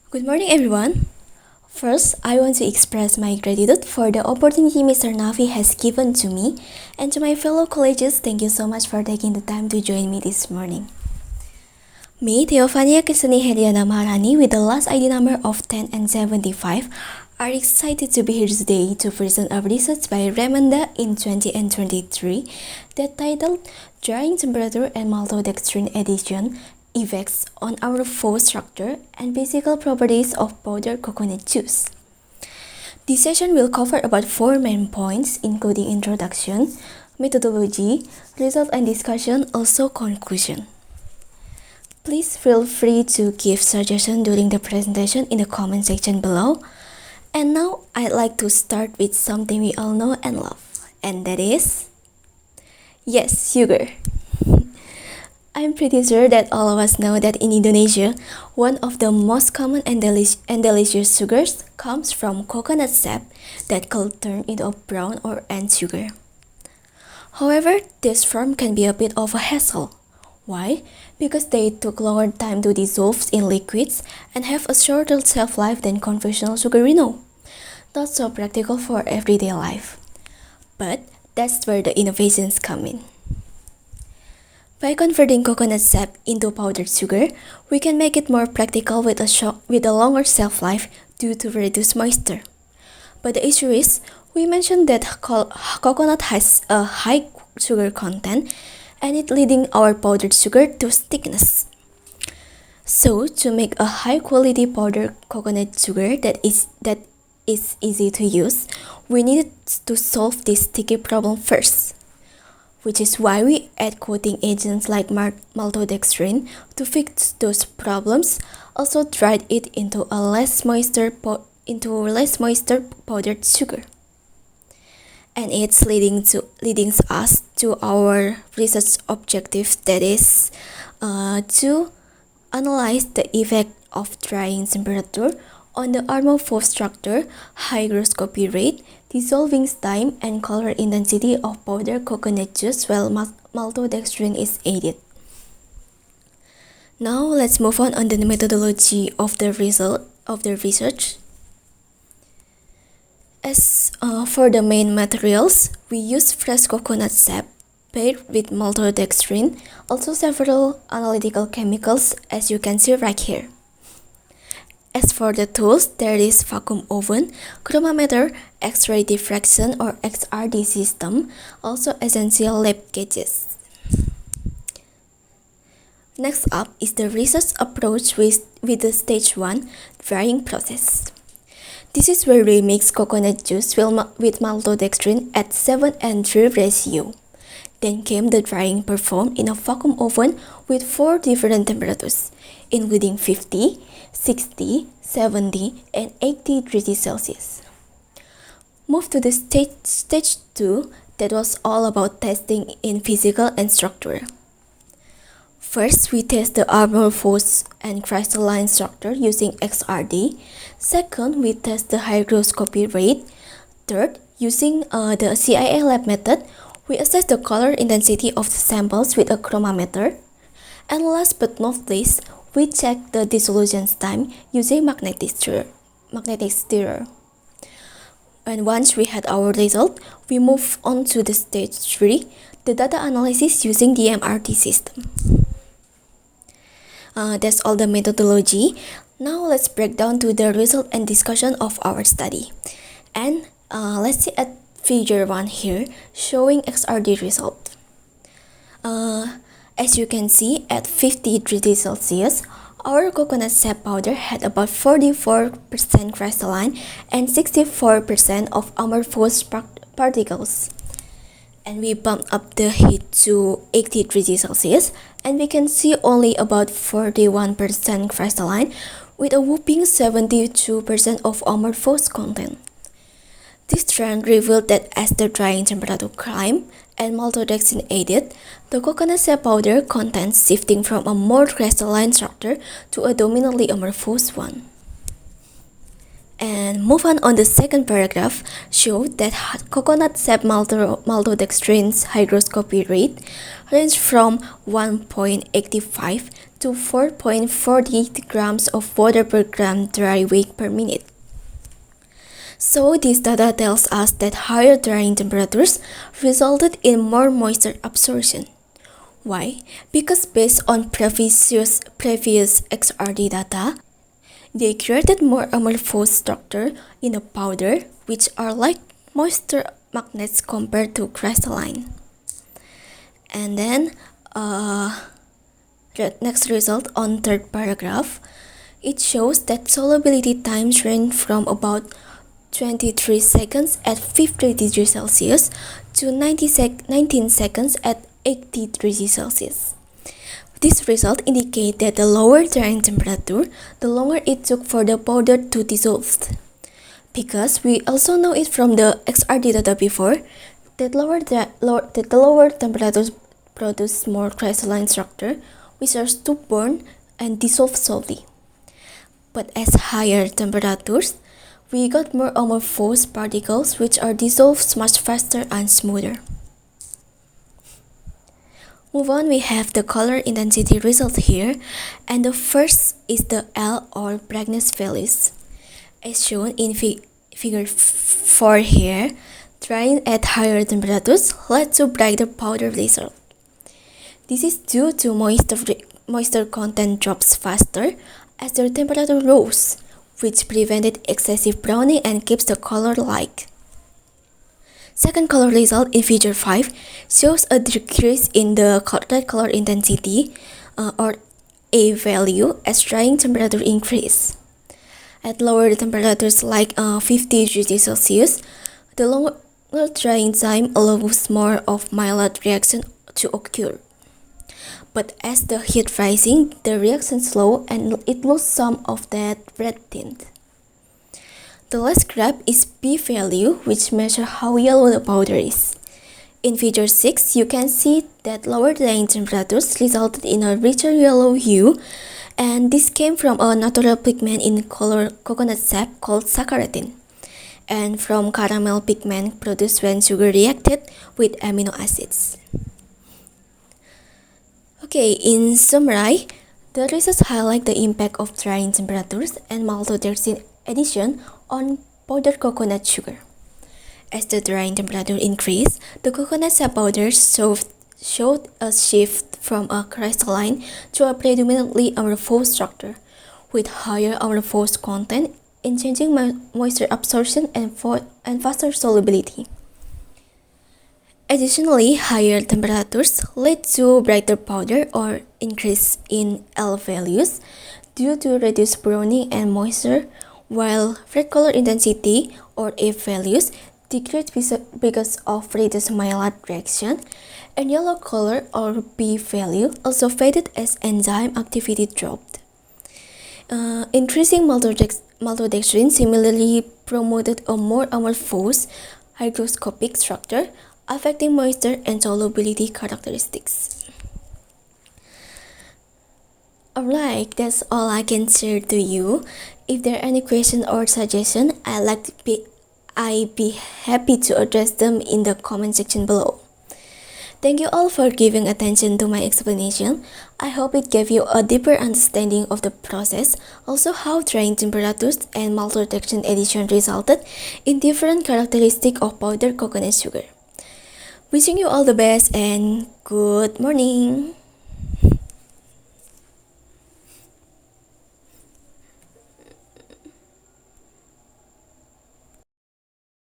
Good morning, everyone. First, I want to express my gratitude for the opportunity Mr. Nafi has given to me, and to my fellow colleagues, thank you so much for taking the time to join me this morning. Me, Theophania Kisani Heliana Maharani, with the last ID number of 10 and 75, are excited to be here today to present a research by Remanda in 2023 that titled Drying Temperature and Maltodextrin Addition Effects on our Flow Structure and Physical Properties of Powdered Coconut Juice. This session will cover about 4 main points, including introduction, methodology, result and discussion, also conclusion. Please feel free to give suggestions during the presentation in the comment section below. And now I'd like to start with something we all know and love, and that is, yes, sugar. I'm pretty sure that all of us know that in Indonesia, one of the most common and delicious sugars comes from coconut sap that could turn into a brown or orange sugar. However, this form can be a bit of a hassle. Why? Because they took longer time to dissolve in liquids and have a shorter shelf life than conventional sugar we know. Not so practical for everyday life. But that's where the innovations come in. By converting coconut sap into powdered sugar, we can make it more practical with a longer shelf life due to reduced moisture. But the issue is, we mentioned that coconut has a high sugar content and it leading our powdered sugar to thickness. So, to make a high-quality powdered coconut sugar that is easy to use, we needed to solve this sticky problem first, which is why we add coating agents like maltodextrin to fix those problems. Also dried it into a less moisture powdered sugar. And it's leading us to our research objective, that is to analyze the effect of drying temperature on the armor flow structure, hygroscopy rate, dissolving time, and color intensity of powdered coconut juice while maltodextrin is added. Now let's move on the methodology of the result of the research. As for the main materials, we use fresh coconut sap paired with maltodextrin, also several analytical chemicals as you can see right here. As for the tools, there is vacuum oven, chromometer, X-ray diffraction or XRD system, also essential lab gadgets. Next up is the research approach with the stage 1 drying process. This is where we mix coconut juice with maltodextrin at 7:3 ratio. Then came the drying performed in a vacuum oven with 4 different temperatures, including 50, 60, 70, and 80 degrees Celsius. Move to the stage 2, that was all about testing in physical and structure. First, we test the armor force and crystalline structure using XRD. Second, we test the hygroscopy rate. Third, using the CIA lab method, we assess the color intensity of the samples with a chromometer. And last but not least, we check the dissolution time using magnetic stirrer. And once we had our result, we move on to the stage 3, the data analysis using the MRT system. That's all the methodology. Now let's break down to the result and discussion of our study. And let's see at figure 1 here, showing XRD result. As you can see, at 50 degrees Celsius, our coconut sap powder had about 44% crystalline and 64% of amorphous particles. And we bumped up the heat to 80 degrees Celsius, and we can see only about 41% crystalline with a whopping 72% of amorphous content. This trend revealed that as the drying temperature climbed and maltodextrin added, the coconut sap powder content shifting from a more crystalline structure to a dominantly amorphous one. And move on the second paragraph showed that coconut sap maltodextrin's hygroscopy rate ranged from 1.85 to 4.48 grams of water per gram dry weight per minute. So this data tells us that higher drying temperatures resulted in more moisture absorption. Why? Because based on previous XRD data, they created more amorphous structure in the powder, which are like moisture magnets compared to crystalline. And then next result on third paragraph, it shows that solubility times range from about 23 seconds at 50 degrees Celsius to 19 seconds at 80 degrees Celsius. This result indicates that the lower drying temperature, the longer it took for the powder to dissolve. Because we also know it from the XRD data before, that the lower temperatures produce more crystalline structure, which are stubborn and dissolve slowly. But at higher temperatures, we got more amorphous particles which are dissolved much faster and smoother. Move on, we have the color intensity result here, and the first is the L or brightness values. As shown in figure 4 here, drying at higher temperatures led to brighter powder result. This is due to moisture content drops faster as the temperature rose, which prevented excessive browning and keeps the color light. Second color result in figure 5 shows a decrease in the red color intensity or A value as drying temperature increase. At lower temperatures like 50 degrees Celsius, the longer drying time allows more of mild reaction to occur. But as the heat rising, the reaction slow and it loses some of that red tint. The last graph is P value, which measures how yellow the powder is. In figure 6, you can see that lower drying temperatures resulted in a richer yellow hue, and this came from a natural pigment in coconut sap called saccharotin, and from caramel pigment produced when sugar reacted with amino acids. Okay, in summary, the results highlight the impact of drying temperatures and maltodextrin addition on powdered coconut sugar. As the drying temperature increased, the coconut sap powder showed a shift from a crystalline to a predominantly amorphous structure, with higher amorphous content in changing moisture absorption and faster solubility. Additionally, higher temperatures led to brighter powder or increase in L values due to reduced browning and moisture, while red color intensity or F values decreased because of reduced Maillard reaction, and yellow color or B value also faded as enzyme activity dropped. Increasing maltodextrin similarly promoted a more amorphous hygroscopic structure, affecting moisture and solubility characteristics. Alright, that's all I can share to you. If there are any question or suggestion, I'd be happy to address them in the comment section below. Thank you all for giving attention to my explanation. I hope it gave you a deeper understanding of the process, also how drying temperatures and maltodextrin addition resulted in different characteristics of powdered coconut sugar. Wishing you all the best and good morning!